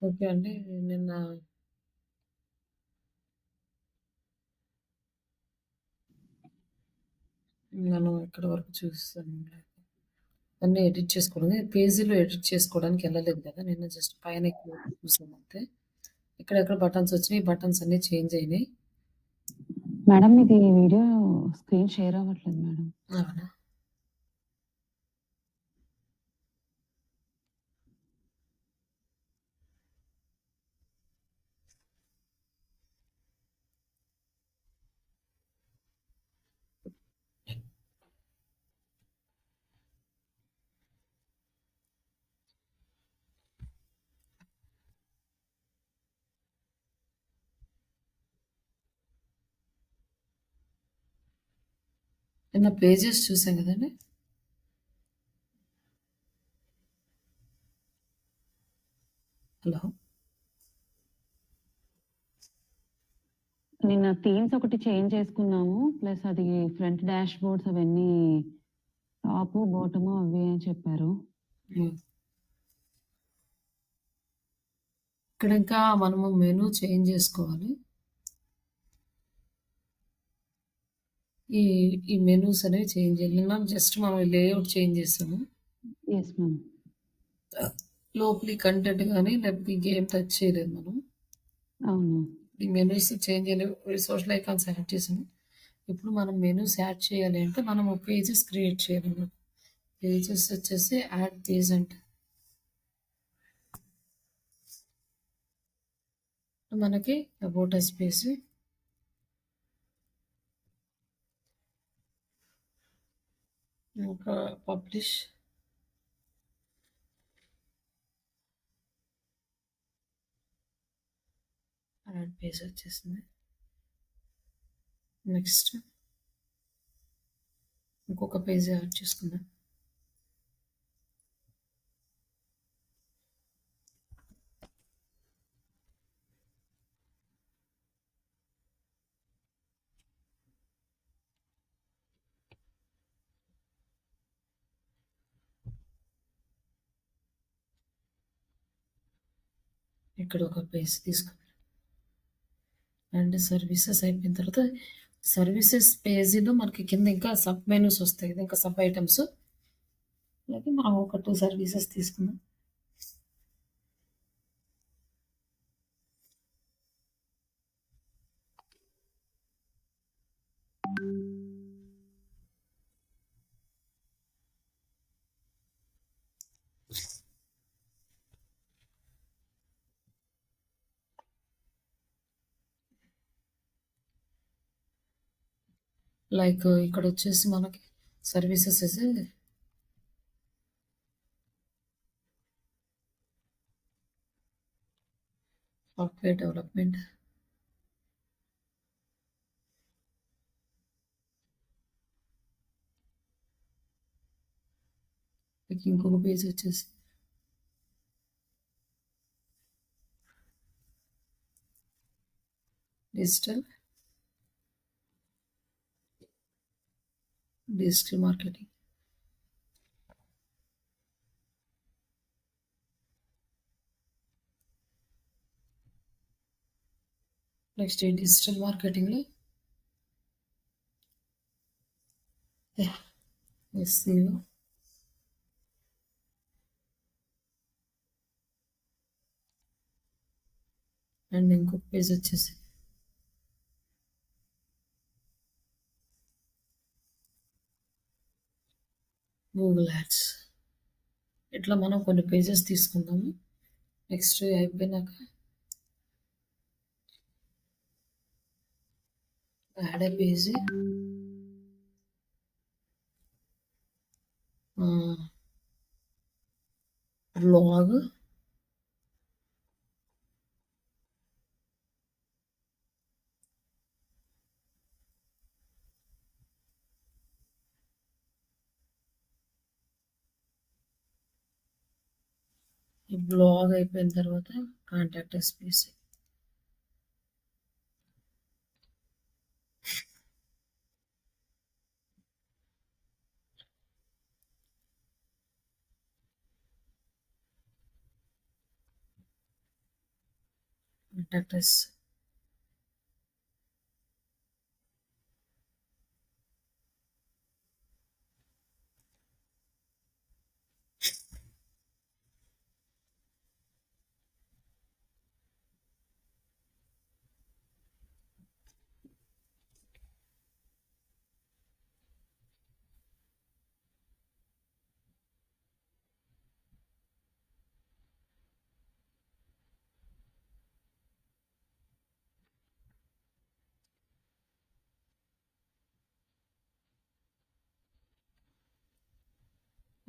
Okay అండి. నిన్న మనం ఎక్కడి వరకు చూసామండి. అన్నీ ఎడిట్ చేసుకోవడమే. పేజీలో ఎడిట్ చేసుకోవడానికి ఎళ్ళలేదు గదా! నిన్న జస్ట్ పైన చూసామంతే. ఎక్కడెక్కడ బటన్స్ వచ్చినాయి, బటన్స్ అన్నీ చేంజ్ అయినాయి. మేడం ఇది వీడియో స్క్రీన్ షేర్ అవ్వట్లేదు మేడం. అవునా? నిన్న పేజెస్ చూసాం గదండీ! హలో! నిన్న థీమ్స్ ఒకటి చేంజ్ చేసుకున్నాము. ప్లస్ అది ఫ్రంట్ డాష్ బోర్డ్స్ అవన్నీ టాపు, బాటము అవి అని చెప్పారు. హ్మ్. ఇక్కడ ఇంకా మనము మెనూ చేంజ్ జేసుకోవాలి. ఈ ఈ మెనూస్ అనేవి చేంజ్ చేయాలి. నిన్న జస్ట్ మనం లేఅవుట్ చేంజ్ చేసాము. Yes ma'am. లోపలి కంటెంట్ గాని, లేకపోతే ఇంకేం టచ్ చేయలేదు మనం. అవును. ఈ మెనూస్ చేంజ్ చేయలేవు. సోషల్ ఐకాన్స్ యాడ్ చేసాము. ఇప్పుడు మనం మెనూస్ యాడ్ చేయాలి అంటే మనము పేజెస్ క్రియేట్ చేయాలన్నమాట. పేజెస్ వచ్చేసి యాడ్ పేజ్ అంటే మనకి అబౌట్ అస్ పేజ్ ఇంకా పబ్లిష్ యాడ్ పేజ్ వచ్చేసింది. నెక్స్ట్ ఇంకొక పేజ్ యాడ్ చేసుకుందాం. ఇక్కడ ఒక పేజ్ తీసుకుందాం. అండ్ సర్వీసెస్ అయిపోయిన తర్వాత సర్వీసెస్ పేజీలో మనకి కింద ఇంకా సబ్ మెనూస్ వస్తాయి కదా, ఇంకా సబ్ ఐటమ్స్. అలాగే మనం ఒక 2 సర్వీసెస్ తీసుకుందాం. లైక్ ఇక్కడ వచ్చేసి మనకి సర్వీసెస్ సాఫ్ట్వేర్ డెవలప్మెంట్, ఇంకొక పేజ్ వచ్చేసి డిజిటల్ మార్కెటింగ్. నెక్స్ట్ ఈ డిజిటల్ మార్కెటింగ్లో ఎస్సీఓ, అండ్ ఇంకొక పేజ్ వచ్చేసి గూగుల్ యాడ్స్. ఇట్లా మనం కొన్ని పేజెస్ తీసుకుందాము. నెక్స్ట్ అయిపోయినాక యాడ్ ఏ పేజ్, బ్లాగ్, ఈ బ్లాగ్ అయిపోయిన తర్వాత కాంటాక్ట్ స్పేస్. Contact us.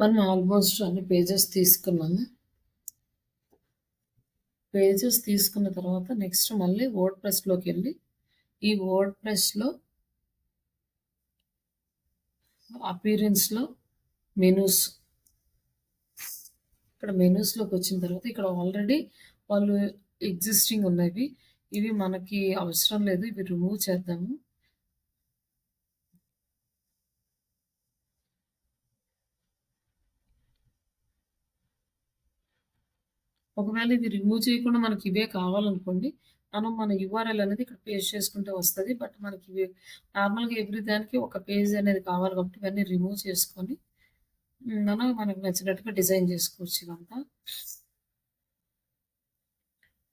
మనం ఆల్మోస్ట్ అన్ని పేజెస్ తీసుకున్నాము. పేజెస్ తీసుకున్న తర్వాత నెక్స్ట్ మళ్ళీ వర్డ్ ప్రెస్లోకి వెళ్ళి ఈ వర్డ్ ప్రెస్లో అపీరెన్స్లో మెనూస్, ఇక్కడ మెనూస్లోకి వచ్చిన తర్వాత ఇక్కడ ఆల్రెడీ వాళ్ళు ఎగ్జిస్టింగ్ ఉన్నవి, ఇవి మనకి అవసరం లేదు, ఇవి రిమూవ్ చేద్దాము. ఒకవేళ ఇవి రిమూవ్ చేయకుండా మనకి ఇవే కావాలనుకోండి, మనం మన యూఆర్ఎల్ అనేది ఇక్కడ పేస్ట్ చేసుకుంటే వస్తుంది. బట్ మనకి ఇవి నార్మల్గా ఎవ్రీ దానికి ఒక పేజ్ అనేది కావాలి కాబట్టి ఇవన్నీ రిమూవ్ చేసుకొని మనకు నచ్చినట్టుగా డిజైన్ చేసుకోవచ్చు. ఇదంతా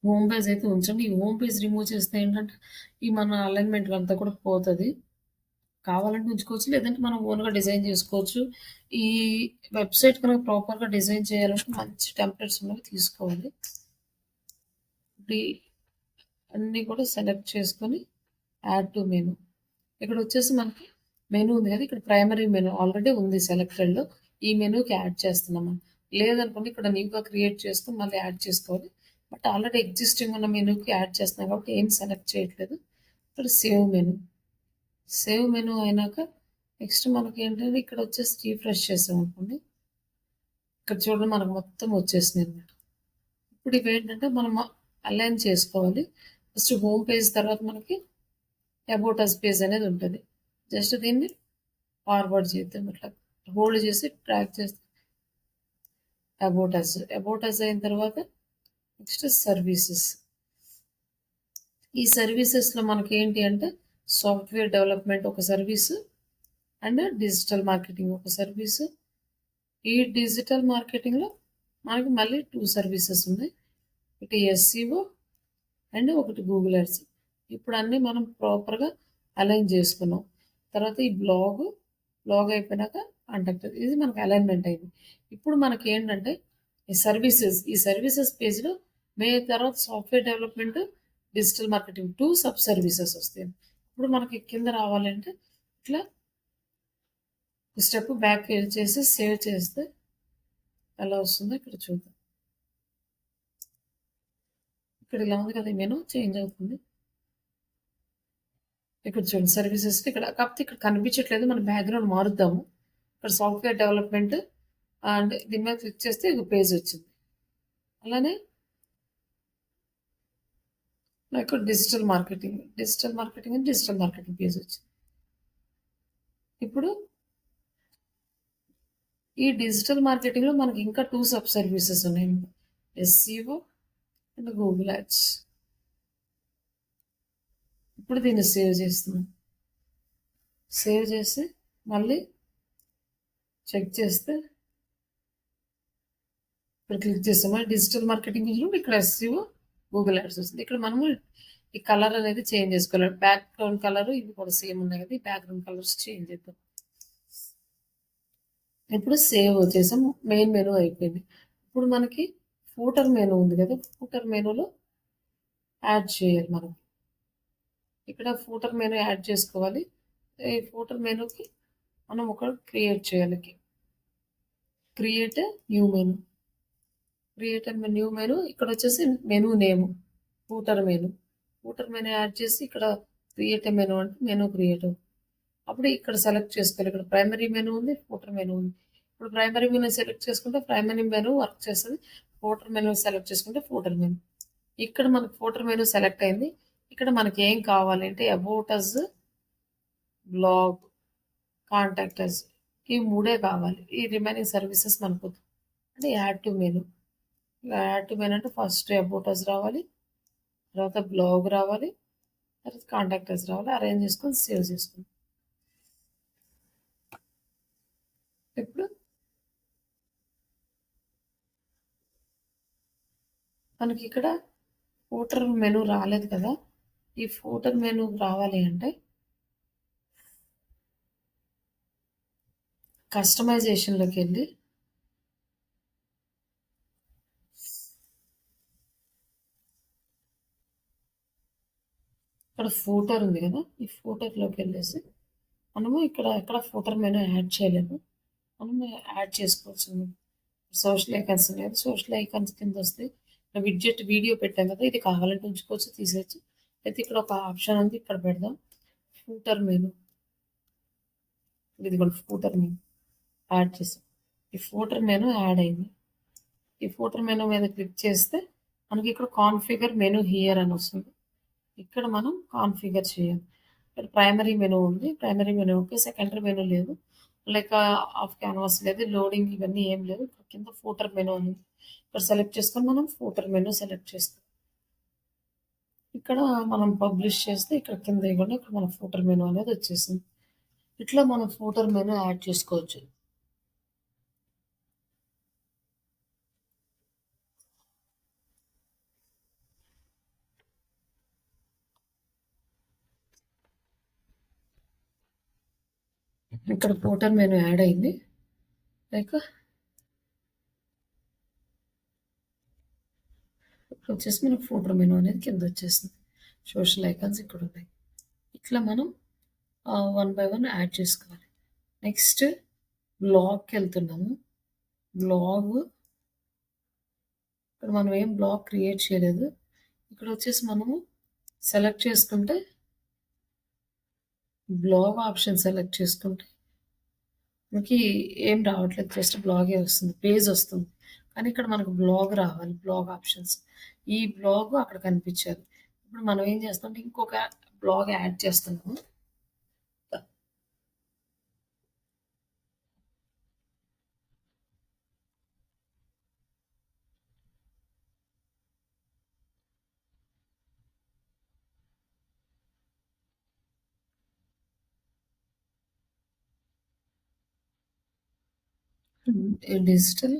హోమ్ పేజ్ అయితే ఉంచండి. ఈ హోమ్ పేజ్ రిమూవ్ చేస్తే ఏంటంటే ఈ మన అలైన్మెంట్ అంతా కూడా పోతుంది. కావాలంటే ఉంచుకోవచ్చు, లేదంటే మనం ఓన్గా డిజైన్ చేసుకోవచ్చు. ఈ వెబ్సైట్ కనుక ప్రాపర్గా డిజైన్ చేయాలంటే మంచి టెంప్లెట్స్ ఉన్నవి తీసుకోవాలి. ఇప్పుడు అన్నీ కూడా సెలెక్ట్ చేసుకొని యాడ్ టు మెనూ, ఇక్కడ వచ్చేసి మనకి మెనూ ఉంది కదా, ఇక్కడ ప్రైమరీ మెనూ ఆల్రెడీ ఉంది సెలెక్టెడ్లో, ఈ మెనూకి యాడ్ చేస్తున్నాము. లేదనుకోండి ఇక్కడ న్యూగా క్రియేట్ చేసుకుని మళ్ళీ యాడ్ చేసుకోవాలి. బట్ ఆల్రెడీ ఎగ్జిస్టింగ్ ఉన్న మెనూకి యాడ్ చేస్తున్నాం కాబట్టి ఏం సెలెక్ట్ చేయట్లేదు. ఇక్కడ సేవ్ మెనూ అయినాక నెక్స్ట్ మనకి ఏంటంటే ఇక్కడ వచ్చేసి రీఫ్రెష్ చేసాం అనుకోండి, ఇక్కడ చూడండి మనకు మొత్తం వచ్చేసింది అనమాట. ఇప్పుడు ఇవి ఏంటంటే మనం అలైన్ చేసుకోవాలి. ఫస్ట్ హోమ్ పేజ్ తర్వాత మనకి అబౌట్ అస్ పేజ్ అనేది ఉంటుంది. జస్ట్ దీన్ని ఫార్వర్డ్ చేద్దాం, ఇట్లా హోల్డ్ చేసి ట్రాక్ చేస్తే అబౌట్ అస్ అయిన తర్వాత నెక్స్ట్ సర్వీసెస్. ఈ సర్వీసెస్లో మనకి ఏంటి అంటే సాఫ్ట్వేర్ డెవలప్మెంట్ ఒక సర్వీసు అండ్ డిజిటల్ మార్కెటింగ్ ఒక సర్వీసు. ఈ డిజిటల్ మార్కెటింగ్లో మనకి మళ్ళీ 2 సర్వీసెస్ ఉన్నాయి, ఒకటి SEO అండ్ ఒకటి గూగుల్ యాడ్స్. ఇప్పుడు అన్నీ మనం ప్రాపర్గా అలైన్ చేసుకున్నాం. తర్వాత ఈ బ్లాగ్ అయిపోయినాక కాంటాక్ట్, ఇది మనకి అలైన్మెంట్ అయింది. ఇప్పుడు మనకి ఏంటంటే ఈ సర్వీసెస్ పేజ్లో తర్వాత software development, digital marketing 2 sub services వస్తాయి. ఇప్పుడు మనకి కింద రావాలంటే ఇట్లా స్టెప్ బ్యాక్ చేసి సేవ్ చేస్తే ఎలా వస్తుందో ఇక్కడ చూద్దాం. ఇక్కడ ఇలా ఉంది కదా, మెనూ చేంజ్ అవుతుంది. ఇక్కడ చూడండి సర్వీసెస్, ఇక్కడ కాకపోతే ఇక్కడ కనిపించట్లేదు, మన బ్యాక్గ్రౌండ్ మారుద్దాము. ఇక్కడ సాఫ్ట్వేర్ డెవలప్మెంట్ అండ్ దీని మీద క్లిక్ చేస్తే ఒక పేజ్ వచ్చింది. అలానే నాకు డిజిటల్ మార్కెటింగ్ పేజ్ వచ్చింది. ఇప్పుడు ఈ డిజిటల్ మార్కెటింగ్లో మనకి ఇంకా 2 సబ్ సర్వీసెస్ ఉన్నాయి, SEO అండ్ గూగుల్ యాడ్స్. ఇప్పుడు దీన్ని సేవ్ చేస్తున్నాం. సేవ్ చేసి మళ్ళీ చెక్ చేస్తే ఇక్కడ క్లిక్ చేస్తాము. డిజిటల్ మార్కెటింగ్ ఇక్కడ SEO గూగుల్ యాడ్స్ వస్తుంది. ఇక్కడ మనము ఈ కలర్ అనేది చేంజ్ చేసుకోవాలి. బ్యాక్గ్రౌండ్ కలర్ ఇవి కూడా సేమ్ ఉన్నాయి కదా, ఈ బ్యాక్గ్రౌండ్ కలర్స్ చేంజ్ చేద్దాం. ఇప్పుడు సేవ్ వచ్చేసాం, మెయిన్ మెనూ అయిపోయింది. ఇప్పుడు మనకి ఫూటర్ మెనూ ఉంది కదా, ఫూటర్ మెనూలో యాడ్ చేయాలి. మనం ఇక్కడ ఫూటర్ మెనూ యాడ్ చేసుకోవాలి. ఈ ఫూటర్ మెనూకి మనం ఒక క్రియేట్ చేయాలి. క్రియేట్ న్యూ మెనూ ఇక్కడ వచ్చేసి menu name footer menu add చేసి ఇక్కడ క్రియేట్ మెనూ అంటే మెనూ క్రియేట్ అవుతుంది. అప్పుడు ఇక్కడ సెలెక్ట్ చేసుకోవాలి. ఇక్కడ ప్రైమరీ మెనూ ఉంది, ఫూటర్ మెనూ ఉంది. ఇప్పుడు ప్రైమరీ మెనూ సెలెక్ట్ చేసుకుంటే ప్రైమరీ మెనూ వర్క్ చేస్తుంది, ఫూటర్ మెనూ సెలెక్ట్ చేసుకుంటే ఫూటర్ మెనూ. ఇక్కడ మనకు ఫూటర్ మెనూ సెలెక్ట్ అయింది. ఇక్కడ మనకి ఏం కావాలి అంటే about us, blog, contact us, ఈ 3 కావాలి. ఈ రిమైనింగ్ సర్వీసెస్ మనకు అంటే యాడ్ టు మెనూ అంటే ఫస్ట్ అబౌట్ అస్ రావాలి, తర్వాత బ్లాగ్ రావాలి, తర్వాత కాంటాక్టర్స్ రావాలి. అరేంజ్ చేసుకొని సేవ్ చేసుకుందాం. ఇప్పుడు మనకి ఇక్కడ ఫూటర్ మెనూ రాలేదు కదా. ఈ ఫూటర్ మెనూ రావాలి అంటే కస్టమైజేషన్లోకి వెళ్ళి ఇక్కడ ఫూటర్ ఉంది కదా, ఈ ఫూటర్లోకి వెళ్ళేసి మనము ఎక్కడ ఫూటర్ మెనూ యాడ్ చేయలేము, మనం యాడ్ చేసుకోవచ్చు. సోషల్ ఐకాన్స్ ఉన్నాయి, సోషల్ ఐకాన్స్ కింద వస్తే విడ్జెట్ వీడియో పెట్టాం కదా, ఇది కావాలంటే ఉంచుకోవచ్చు, తీసేయచ్చు. అయితే ఇక్కడ ఒక ఆప్షన్ ఉంది, ఇక్కడ పెడదాం ఫూటర్ మెనూ. ఇది కూడా ఫూటర్ మెనూ యాడ్ చేసాం. ఈ ఫూటర్ మెనూ యాడ్ అయింది. ఈ ఫూటర్ మెనూ మీద క్లిక్ చేస్తే మనకి ఇక్కడ కాన్ఫిగర్ మెనూ హియర్ అని వస్తుంది. ఇక్కడ మనం కాన్ఫిగర్ చేయాలి. ఇక్కడ ప్రైమరీ మెనూ ఉంది, primary menu okay. Secondary menu లేదు, లైక్ ఆఫ్ క్యాన్వాస్ లేదు, లోడింగ్ ఇవన్నీ ఏం లేదు. కింద ఫూటర్ మెనూ ఉంది, ఇక్కడ సెలెక్ట్ చేసుకొని మనం ఫూటర్ మెనూ సెలెక్ట్ చేస్తాం. ఇక్కడ మనం పబ్లిష్ చేస్తే ఇక్కడ కింద ఇవ్వండి, ఇక్కడ మన ఫూటర్ మెనూ అనేది వచ్చేసింది. ఇట్లా మనం ఫూటర్ మెనూ యాడ్ చేసుకోవచ్చు. ఇక్కడ ఫూటర్ మెనూ యాడ్ అయింది, లైక్ ఇక్కడ వచ్చేసి మనకు ఫూటర్ మెనూ అనేది కింద వచ్చేసింది. సోషల్ ఐకాన్స్ ఇక్కడ ఉన్నాయి. ఇట్లా మనం 1 by 1 యాడ్ చేసుకోవాలి. నెక్స్ట్ బ్లాగ్కి వెళ్తున్నాము. బ్లాగ్ ఇక్కడ మనం ఏం బ్లాగ్ క్రియేట్ చేయలేదు. ఇక్కడ వచ్చేసి మనము సెలెక్ట్ చేసుకుంటే బ్లాగ్ ఆప్షన్ సెలెక్ట్ చేసుకుంటే మనకి ఏం రావట్లేదు, జస్ట్ బ్లాగే వస్తుంది, పేజ్ వస్తుంది. కానీ ఇక్కడ మనకు బ్లాగ్ రావాలి, బ్లాగ్ ఆప్షన్స్. ఈ బ్లాగ్ అక్కడ కనిపించాలి. ఇప్పుడు మనం ఏం చేస్తామంటే ఇంకొక బ్లాగ్ యాడ్ చేస్తున్నాము. డిజిటల్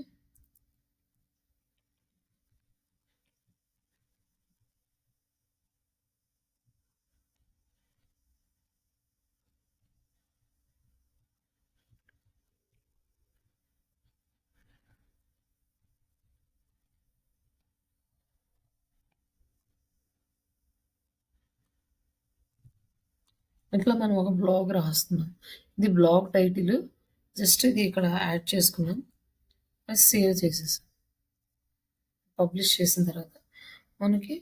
ఇట్లా మనం ఒక బ్లాగ్ రాస్తున్నాం. ఇది బ్లాగ్ టైటిల్, జస్ట్ ఇది ఇక్కడ యాడ్ చేసుకున్నాం, సేవ్ చేసేసాం. పబ్లిష్ చేసిన తర్వాత మనకి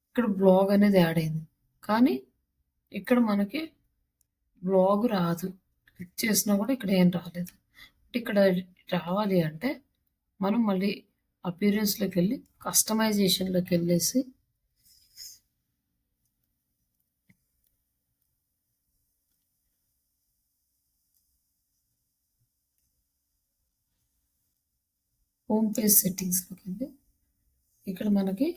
ఇక్కడ బ్లాగ్ అనేది యాడ్ అయింది, కానీ ఇక్కడ మనకి బ్లాగ్ రాదు. క్లిక్ చేసినా కూడా ఇక్కడ ఏం రాలేదు. ఇక్కడ రావాలి అంటే మనం మళ్ళీ అపియరెన్స్లోకి వెళ్ళి కస్టమైజేషన్లోకి వెళ్ళేసి హోమ్ పేజ్ సెట్టింగ్స్లోకి వెళ్ళి ఇక్కడ మనకి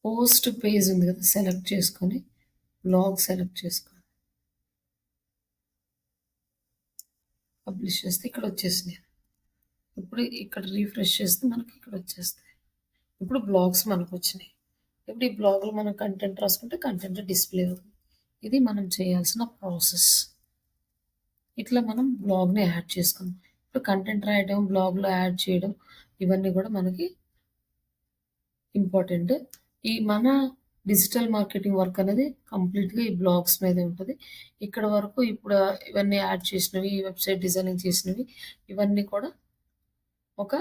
పోస్ట్ పేజ్ ఉంది కదా, సెలెక్ట్ చేసుకొని బ్లాగ్ సెలెక్ట్ చేసుకోవాలి. పబ్లిష్ చేస్తే ఇక్కడ వచ్చేసినాయి. ఇప్పుడు ఇక్కడ రీఫ్రెష్ చేస్తే మనకి ఇక్కడ వచ్చేస్తాయి. ఇప్పుడు బ్లాగ్స్ మనకు వచ్చినాయి. ఇప్పుడు ఈ బ్లాగ్లో మనం కంటెంట్ రాసుకుంటే కంటెంట్ డిస్ప్లే అవుతుంది. ఇది మనం చేయాల్సిన ప్రాసెస్. ఇట్లా మనం బ్లాగ్ని యాడ్ చేసుకున్నాం. ఇప్పుడు కంటెంట్ రాయడం, బ్లాగ్లో యాడ్ చేయడం, ఇవన్నీ కూడా మనకి ఇంపార్టెంట్. ఈ మన డిజిటల్ మార్కెటింగ్ వర్క్ అనేది కంప్లీట్గా ఈ బ్లాగ్స్ మీదే ఉంటుంది. ఇక్కడ వరకు ఇప్పుడు ఇవన్నీ యాడ్ చేసినవి, వెబ్సైట్ డిజైనింగ్ చేసినవి, ఇవన్నీ కూడా ఒక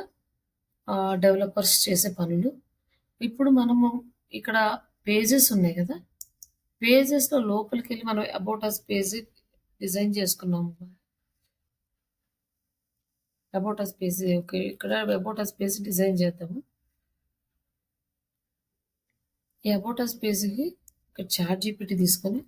డెవలపర్స్ చేసే పనులు. ఇప్పుడు మనము ఇక్కడ పేజెస్ ఉన్నాయి కదా, పేజెస్లో లోపలికి వెళ్ళి మనం అబౌట్ అస్ పేజ్ డిజైన్ చేసుకున్నాము. అబౌట్ అస్ పేజ్ ఓకే, ఇక్కడ అబౌట్ అస్ పేజ్ డిజైన్ చేద్దాము. ఈ అబౌట్ అస్ పేజ్కి ఇక్కడ చాట్ జీపీటీ తీసుకొని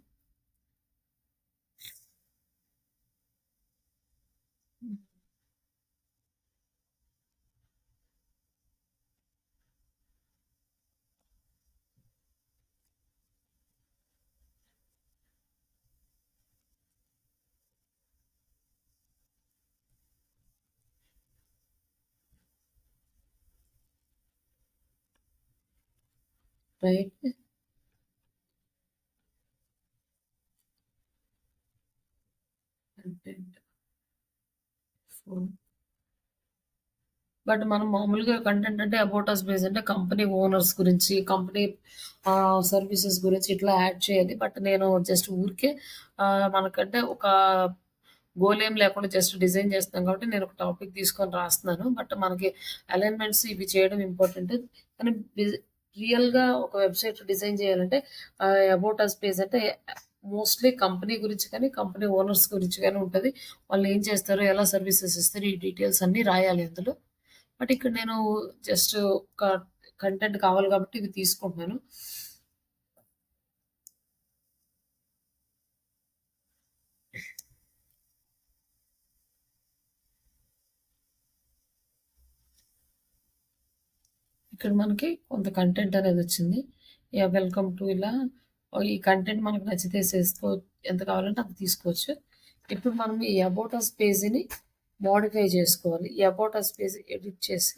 రైట్. కంటెంట్. ఫోన్. బట్ మనం మామూలుగా కంటెంట్ అంటే అబౌట్ అస్ బేస్ అంటే కంపెనీ ఓనర్స్ గురించి, కంపెనీ సర్వీసెస్ గురించి ఇట్లా యాడ్ చేయాలి. బట్ నేను జస్ట్ ఊరికే మనకంటే ఒక గోల్ ఏం లేకుండా జస్ట్ డిజైన్ చేస్తున్నాం కాబట్టి నేను ఒక టాపిక్ తీసుకొని రాస్తున్నాను. బట్ మనకి అలైన్‌మెంట్స్ ఇవి చేయడం ఇంపార్టెంట్. కానీ రియల్‌గా ఒక వెబ్‌సైట్ డిజైన్ చేయాలంటే అబౌట్ అస్ పేజ్ అంటే మోస్ట్‌లీ కంపెనీ గురించి కానీ, కంపెనీ ఓనర్స్ గురించి గాని ఉంటది. వాళ్ళు ఏం చేస్తారు? ఎలా సర్వీసెస్ ఇస్తారు? ఈ డీటెయిల్స్ అన్నీ రాయాలి అందులో. బట్ ఇక్కడ నేను జస్ట్ ఒక కంటెంట్ కావాలి కాబట్టి ఇవి తీసుకుంటున్నాను. ఇక్కడ మనకి కొంత కంటెంట్ అనేది వచ్చింది. యాహ్! వెల్కమ్ టు ఇలా ఈ కంటెంట్ మనకు నచ్చితే ఎంత కావాలంటే అంత తీసుకోవచ్చు. ఇప్పుడు మనం ఈ అబౌట్ అస్ పేజీని మోడిఫై చేసుకోవాలి. ఈ అబౌట్ అస్ పేజ్ ఎడిట్ చేసి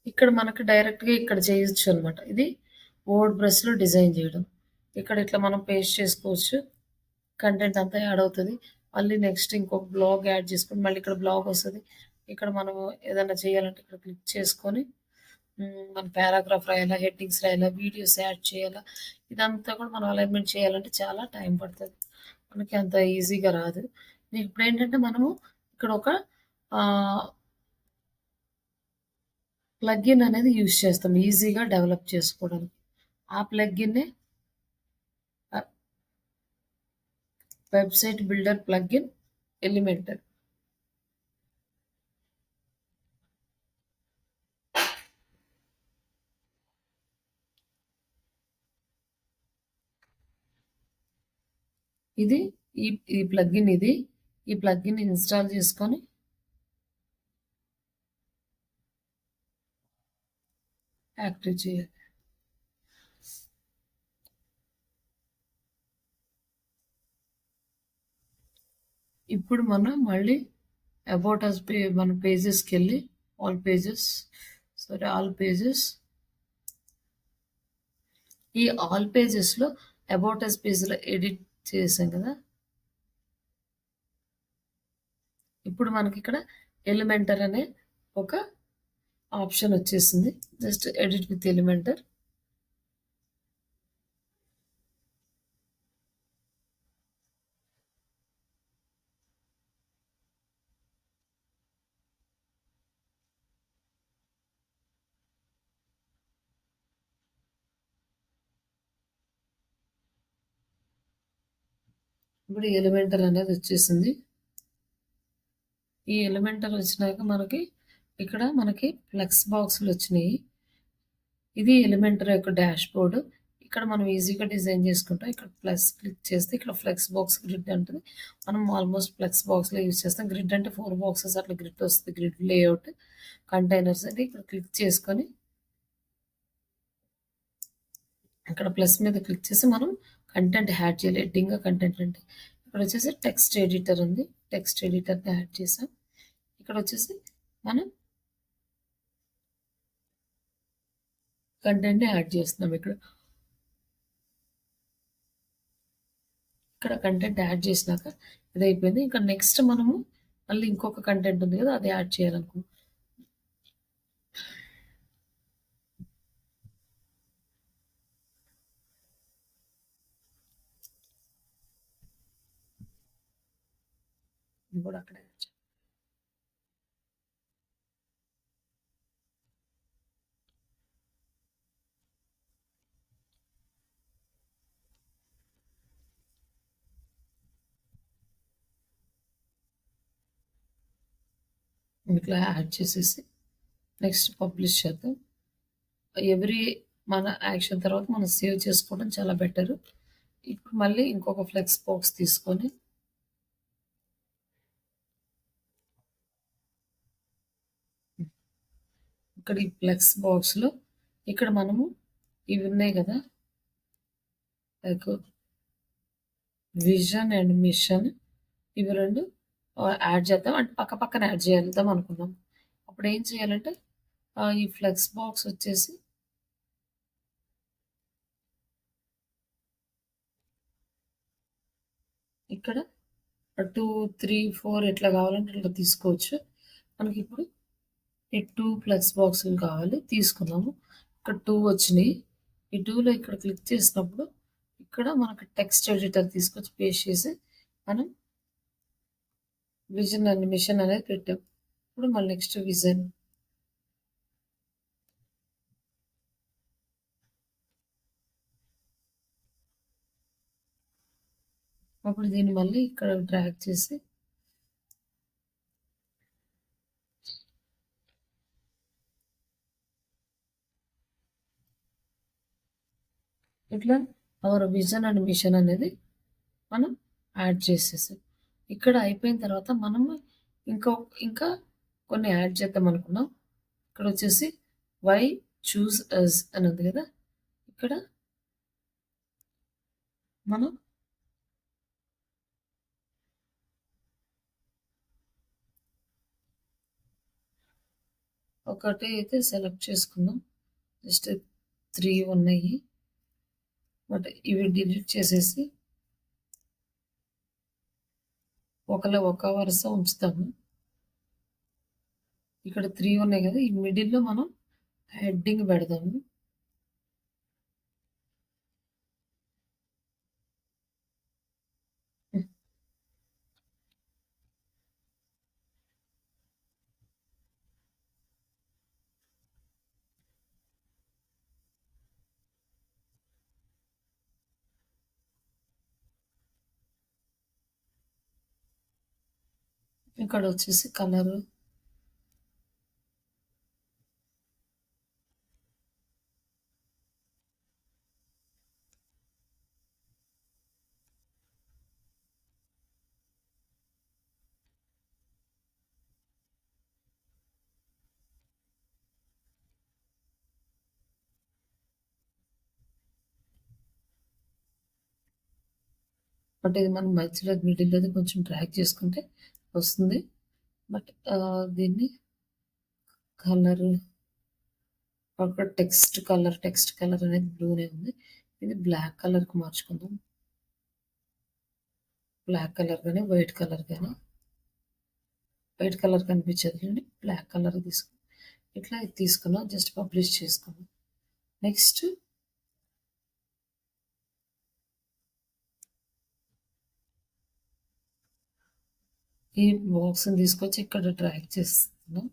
ఇక్కడ మనకు డైరెక్ట్‌గా ఇక్కడ చేయొచ్చనమాట. ఇది వర్డ్ ప్రెస్‌లో డిజైన్ చేయడం. ఇక్కడ ఇట్లా మనం పేస్ట్ చేసుకోవచ్చు. కంటెంట్ అంతా యాడ్ అవుతది. మళ్ళీ నెక్స్ట్ ఇంకొక బ్లాగ్ యాడ్ చేసుకొని మళ్ళీ ఇక్కడ బ్లాగ్ వస్తది. ఇక్కడ మనం ఏదైనా చేయాలంటే ఇక్కడ క్లిక్ చేసుకొని మన పారాగ్రాఫ్ రాయాలా, హెడ్డింగ్స్ రాయాలా, వీడియోస్ యాడ్ చేయాలా, ఇదంతా కూడా మనం అలైన్‌మెంట్ చేయాలంటే చాలా టైం పడతది. మనకి అంత ఈజీగా రాదు. ఇప్పుడేంటంటే మనము ఇక్కడ ఒక ఆహ్, ప్లగిన్ అనేది యూజ్ చేస్తాం ఈజీగా డెవలప్ చేసుకోవడానికి. ఆ ప్లగిన్నే ఆహ్, వెబ్‌సైట్ బిల్డర్ ప్లగిన్ ఎలిమెంటర్. ఇది ఈ ఈ ప్లగిన్ ఇది. ఈ ప్లగిన్ ఇన్‌స్టాల్ చేసుకొని యాక్టివ్ చేయాలి. ఇప్పుడు మనం మళ్ళీ అబౌట్ అస్ మన పేజెస్‌కెళ్ళి ఆల్ పేజెస్ ఈ ఆల్ పేజెస్‌లో అబౌట్ అస్ పేజ్‌లో ఎడిట్ చేసాం కదా! ఇప్పుడు మనకిక్కడ ఎలిమెంటర్ అనే ఒక ఆప్షన్ వచ్చేసింది. Just edit with Elementor. ఇప్పుడు ఎలిమెంటర్ అనేది వచ్చేసింది. ఈ ఎలిమెంటర్ వచ్చినాక ఇక్కడ మనకి ఫ్లెక్స్ బాక్స్‌లు వచ్చినాయి. ఇది ఎలిమెంటర్ యొక్క డాష్‌బోర్డ్. ఇక్కడ మనం ఈజీగా డిజైన్ చేసుకుంటాం. ఇక్కడ ప్లస్ క్లిక్ చేస్తే ఇక్కడ ఫ్లెక్స్ బాక్స్ గ్రిడ్ అంటది. మనం ఆల్మోస్ట్ ఫ్లెక్స్ బాక్స్‌లో యూజ్ చేస్తాం. గ్రిడ్ అంటే 4 బాక్సెస్ అట్లా గ్రిడ్ వస్తది. గ్రిడ్ లేఅవుట్ కంటైనర్స్ అంటే ఇక్కడ క్లిక్ చేసుకొని ఇక్కడ ప్లస్ మీద క్లిక్ చేసి మనం కంటెంట్ యాడ్ చేయాలి. హెడ్డింగ్‌గా కంటెంట్ అంటే ఇక్కడ వచ్చేసి టెక్స్ట్ ఎడిటర్ ఉంది. టెక్స్ట్ ఎడిటర్‌ని యాడ్ చేసాం. ఇక్కడ వచ్చేసి మనం కంటెంట్‌ని యాడ్ చేస్తున్నాం ఇక్కడ. ఇక్కడ కంటెంట్ యాడ్ చేసినాక ఇదయిపోయింది. ఇంకా నెక్స్ట్ మనము మళ్ళీ ఇంకొక కంటెంట్ ఉంది కదా! అది యాడ్ చేయాలనుకో ఇది కూడా అక్కడ యాడ్ చేయాలి. ఇట్లా యాడ్ చేసేసి నెక్స్ట్ పబ్లిష్ చేద్దాం. ఎవ్రీ మన యాక్షన్ తర్వాత మనం సేవ్ చేసుకోవడం చాలా బెటరు. ఇప్పుడు మళ్ళీ ఇంకొక ఫ్లెక్స్ బాక్స్ తీసుకొని ఇక్కడ ఈ ఫ్లెక్స్ బాక్స్‌లో ఇక్కడ మనము ఇవి ఉన్నాయి కదా! లైక్ విజన్ అండ్ మిషన్ ఇవి 2 యాడ్ చేద్దాం. అంటే పక్కన యాడ్ చేద్దాం అనుకున్నాం. అప్పుడు ఏం చేయాలంటే ఈ ఫ్లెక్స్ బాక్స్ వచ్చేసి ఇక్కడ 2, 3, 4 ఎట్లా కావాలంటే అట్లా తీసుకోవచ్చు. మనకిప్పుడు ఈ 2 ఫ్లెక్స్ బాక్సులు కావాలి. తీసుకున్నాము. ఇక్కడ 2 వచ్చినాయి. ఈ 2లో ఇక్కడ క్లిక్ చేసినప్పుడు ఇక్కడ మనకు టెక్స్ట్ ఎడిటర్ తీసుకొచ్చి పేస్ట్ చేసి మనం విజన్ యానిమేషన్ అనేది పెట్టాం. ఇప్పుడు మళ్ళీ నెక్స్ట్ విజన్. అప్పుడు దీన్ని మళ్ళీ ఇక్కడ డ్రాగ్ చేసి ఇట్లా అవర్ విజన్ అండ్ మిషన్ అనేది మనం యాడ్ చేసేసాం. ఇక్కడ అయిపోయిన తర్వాత మనము ఇంకా కొన్ని యాడ్ చేద్దాం అనుకున్నాం. ఇక్కడ వచ్చేసి వై చూస్ అస్ అని ఉంది కదా, ఇక్కడ మనం ఒకటి అయితే సెలెక్ట్ చేసుకుందాం. జస్ట్ 3 ఉన్నాయి, బట్ ఇవి డిలీట్ చేసేసి ఒక వరుస ఉంచుతాము. ఇక్కడ 3 ఉన్నాయి కదా, ఈ మిడిల్లో మనం హెడ్డింగ్ పెడదాము. ఇక్కడ వచ్చేసి కలరు బట్ ఇది మనం మధ్యలో మిడిల్లోది కొంచెం డ్రాగ్ చేసుకుంటే వస్తుంది. బట్ దీన్ని కలర్ ఒక టెక్స్ట్ కలర్ అనేది బ్లూనే ఉంది. ఇది బ్లాక్ కలర్కి మార్చుకుందాం. బ్లాక్ కలర్ కానీ వైట్ కలర్ కనిపించదు, బ్లాక్ కలర్ తీసుకున్నాం. ఇట్లా ఇది తీసుకున్నాం, జస్ట్ పబ్లిష్ చేసుకున్నాం. నెక్స్ట్ ఈ బాక్స్ని తీసుకొచ్చి ఇక్కడ డ్రాగ్ చేస్తున్నాం.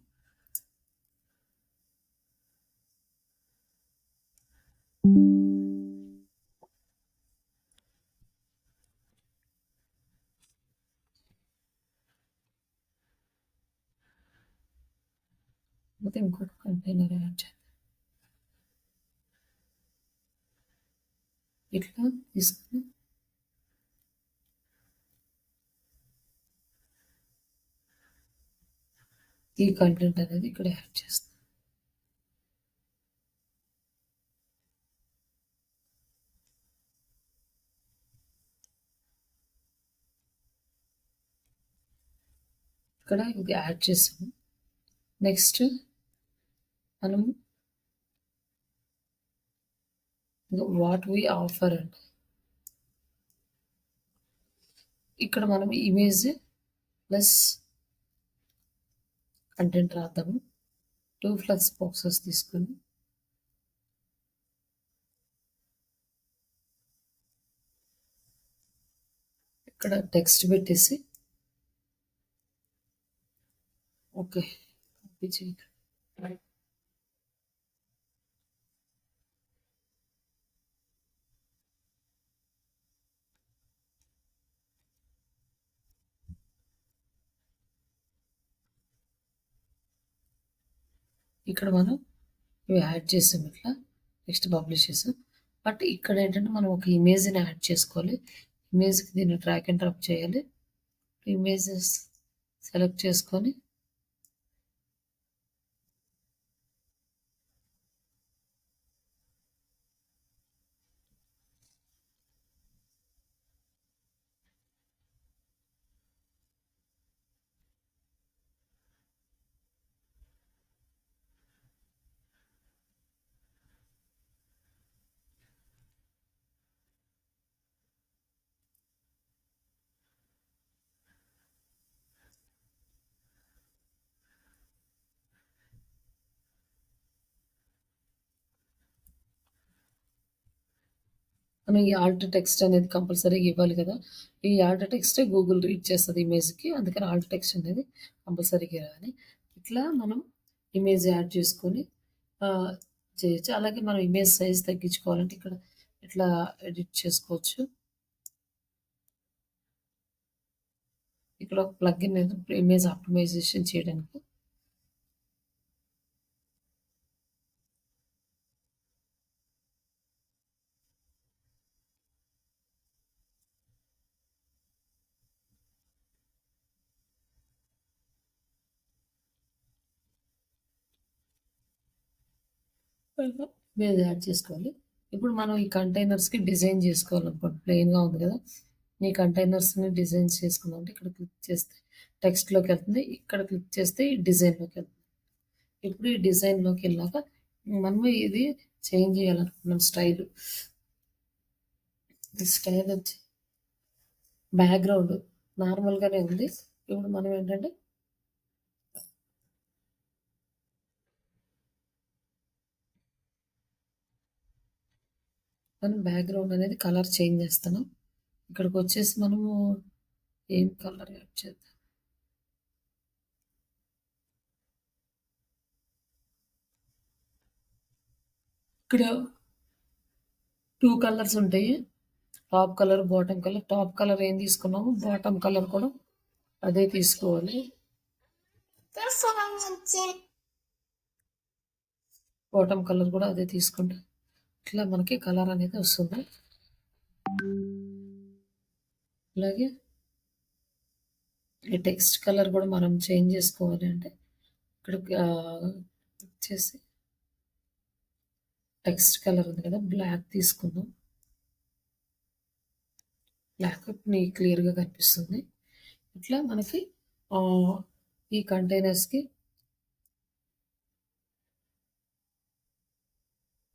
ఇంకొక కంటైనర్ యాడ్ చేద్దాం. ఇట్లా తీసుకుని ఈ కంటెంట్ అనేది ఇక్కడ యాడ్ చేస్తాం. ఇక్కడ ఇది యాడ్ చేసాము. నెక్స్ట్ మనం వాట్ వి ఆఫర్ అండి, ఇక్కడ మనం ఇమేజ్ ప్లస్ కంటెంట్ రాద్దాము. 2 ఫ్లెక్స్ బాక్సెస్ తీసుకుని ఇక్కడ టెక్స్ట్ పెట్టేసి ఓకే కాపీ చేయండి. ఇక్కడ మనం ఇవి యాడ్ చేసాం, ఇట్లా నెక్స్ట్ పబ్లిష్ చేసాం. బట్ ఇక్కడ ఏంటంటే మనం ఒక ఇమేజ్ని యాడ్ చేసుకోవాలి. ఇమేజ్కి దీన్ని డ్రాగ్ అండ్ డ్రాప్ చేయాలి. ఇమేజెస్ సెలెక్ట్ చేసుకొని మనం ఈ ఆల్ట్ టెక్స్ట్ అనేది కంపల్సరీగా ఇవ్వాలి కదా! ఈ ఆల్ట్ టెక్స్టే గూగుల్ రీడ్ చేస్తది ఇమేజ్‌కి. అందుకని ఆల్ట్ టెక్స్ట్ అనేది కంపల్సరీగా ఇవ్వాలి. ఇట్లా మనం ఇమేజ్ యాడ్ చేసుకొని ఆహ్, చేయొచ్చు. అలాగే మనం ఇమేజ్ సైజ్ తగ్గించుకోవాలంటే ఇక్కడ ఇట్లా ఎడిట్ చేసుకోవచ్చు. ఇక్కడ ఒక ప్లగిన్ ఉంది ఇమేజ్ ఆప్టిమైజేషన్ చేయడానికి. ఇమేజ్ యాడ్ చేసుకోవాలి. ఇప్పుడు మనం ఈ కంటైనర్స్‌కి డిజైన్ చేసుకోవాలనుకోండి. ప్లెయిన్‌గా ఉంది కదా! ఈ కంటైనర్స్‌ని డిజైన్ చేసుకుందామంటే ఇక్కడ క్లిక్ చేస్తే టెక్స్ట్‌లోకెళ్తుంది. ఇక్కడ క్లిక్ చేస్తే ఈ డిజైన్‌లోకెళ్తుంది. ఇప్పుడు ఈ డిజైన్‌లోకెళ్ళాక మనము ఇది చేంజ్ చేయాలనుకుంటున్నాం స్టైలు. ఈ స్టైల్ వచ్చి బ్యాక్‌గ్రౌండ్ నార్మల్‌గానే ఉంది. ఇప్పుడు మనం ఏంటంటే మనం బ్యాక్‌గ్రౌండ్ అనేది కలర్ చేంజ్ చేస్తున్నాం. ఇక్కడికొచ్చేసి మనము ఏం కలర్ యాడ్ చేద్దాం. ఇక్కడ 2 కలర్స్ ఉంటాయి. Top colour, bottom colour. Top colour ఏం తీసుకున్నామో బాటమ్ కలర్ కూడా అదే తీసుకోవాలి. బాటమ్ కలర్ కూడా అదే తీసుకుంటే ఇట్లా మనకి కలర్ అనేది వస్తుంది. అలాగే ఈ టెక్స్ట్ కలర్ కూడా మనం చేంజ్ చేసుకోవాలి అంటే ఇక్కడ క్లిక్ చేసి టెక్స్ట్ కలర్ ఉంది కదా! బ్లాక్ తీసుకుందాం. బ్లాక్ క్లియర్‌గా కనిపిస్తుంది. ఇట్లా మనకి ఆహ్, ఈ కంటైనర్స్‌కి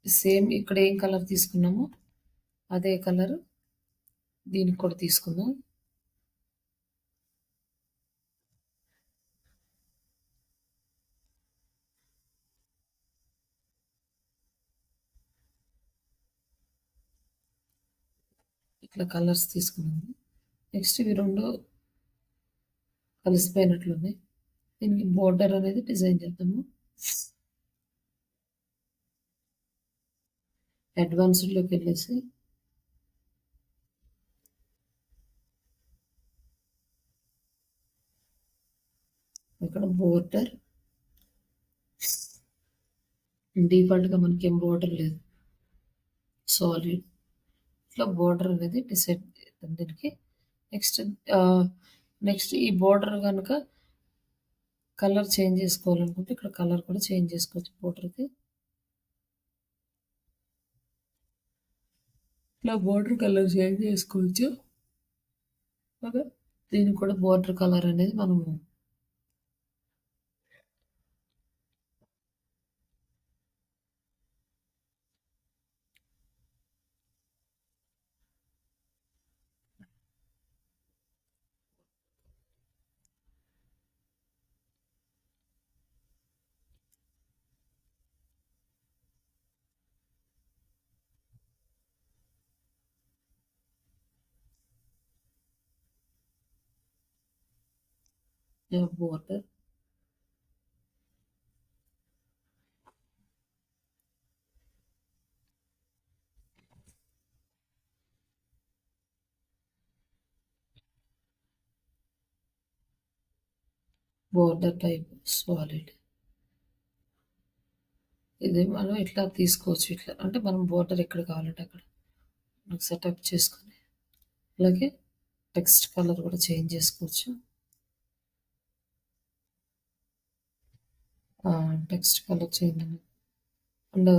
సేమ్ ఇక్కడ ఏం కలర్ తీసుకున్నామో అదే కలర్ దీనికి కూడా తీసుకుందాం. ఇట్లా కలర్స్ తీసుకున్నాము. నెక్స్ట్ ఇవి 2 కలిసిపోయినట్లున్నాయి. దీనికి బోర్డర్ అనేది డిజైన్ చేద్దాము. అడ్వాన్స్డ్‌లోకెళ్ళేసి ఇక్కడ బోర్డర్ డిఫాల్ట్‌గా మనకేం బోర్డర్ లేదు. సాలిడ్ ఇట్లా బోర్డర్ అనేది డిసైడ్ చేద్దాం దీనికి. నెక్స్ట్ ఆహ్, నెక్స్ట్ ఈ బోర్డర్ గనుక కలర్ చేంజ్ చేసుకోవాలనుకుంటే ఇక్కడ కలర్ కూడా చేంజ్ చేసుకోవచ్చు బోర్డర్‌ది. ఇట్లా బోర్డర్ కలర్ చేంజ్ చేసుకోవచ్చు. ఓకే. దీనికి కూడా బోర్డర్ కలర్ అనేది మనము బోర్డర్ బోర్డర్ టైప్ సాలిడ్. ఇది మనం ఇట్లా తీసుకోవచ్చు. ఇట్లా అంటే మనం బోర్డర్ ఎక్కడ కావాలంటే అక్కడ మనకు సెటప్ చేసుకొని అలాగే టెక్స్ట్ కలర్ కూడా చేంజ్ చేసుకోవచ్చు. టెక్స్ట్ కలర్ చేంజ్ అండ్